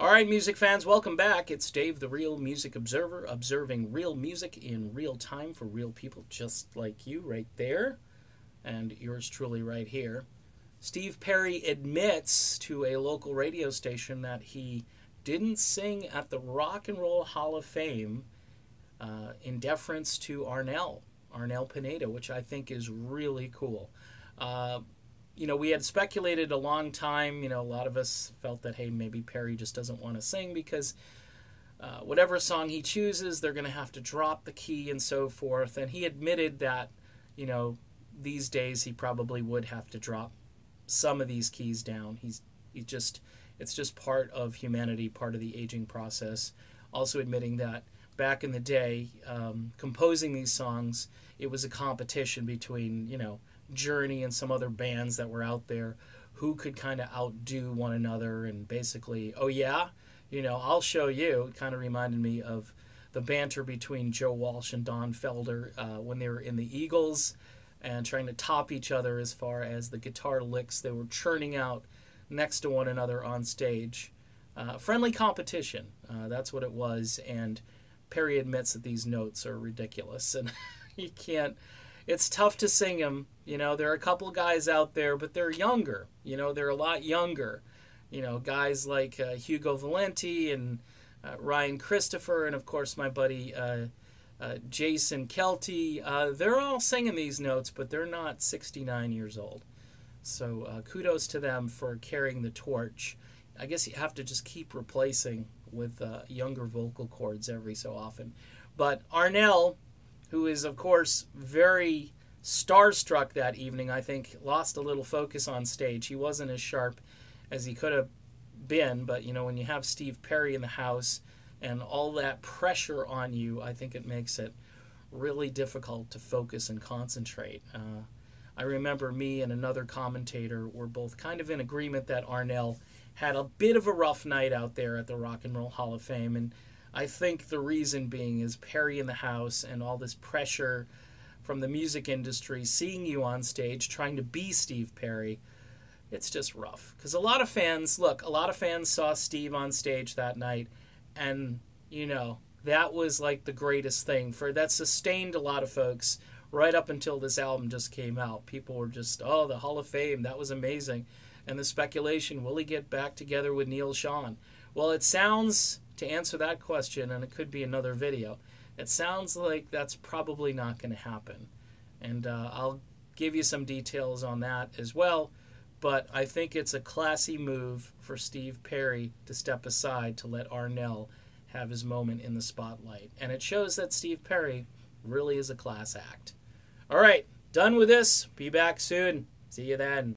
All right, music fans, welcome back. It's Dave, the Real Music Observer, observing real music in real time for real people just like you right there, and yours truly right here. Steve Perry admits to a local radio station that he didn't sing at the Rock and Roll Hall of Fame in deference to Arnel Pineda, which I think is really cool. We had speculated a long time, a lot of us felt that, hey, maybe Perry just doesn't want to sing because whatever song he chooses, they're going to have to drop the key and so forth. And he admitted that, these days he probably would have to drop some of these keys down. It's just part of humanity, part of the aging process. Also admitting that back in the day, composing these songs, it was a competition between, Journey and some other bands that were out there who could kind of outdo one another and basically, oh yeah, I'll show you. It kind of reminded me of the banter between Joe Walsh and Don Felder when they were in the Eagles and trying to top each other as far as the guitar licks they were churning out next to one another on stage. Friendly competition, that's what it was, and Perry admits that these notes are ridiculous and you can't. It's tough to sing them. There are a couple guys out there, but they're younger. They're a lot younger. Guys like Hugo Valenti and Ryan Christopher, and of course my buddy Jason Kelty. They're all singing these notes, but they're not 69 years old. So kudos to them for carrying the torch. I guess you have to just keep replacing with younger vocal cords every so often. But Arnel, who is, of course, very starstruck that evening, I think lost a little focus on stage. He wasn't as sharp as he could have been, but, when you have Steve Perry in the house and all that pressure on you, I think it makes it really difficult to focus and concentrate. I remember me and another commentator were both kind of in agreement that Arnel had a bit of a rough night out there at the Rock and Roll Hall of Fame, and I think the reason being is Perry in the house and all this pressure from the music industry, seeing you on stage, trying to be Steve Perry. It's just rough. Because a lot of fans saw Steve on stage that night, and, that was like the greatest thing. That sustained a lot of folks right up until this album just came out. People were just, oh, the Hall of Fame, that was amazing. And the speculation, will he get back together with Neil Schon? Well, it sounds, to answer that question, and it could be another video, it sounds like that's probably not going to happen. And I'll give you some details on that as well. But I think it's a classy move for Steve Perry to step aside to let Arnel have his moment in the spotlight. And it shows that Steve Perry really is a class act. All right, done with this. Be back soon. See you then.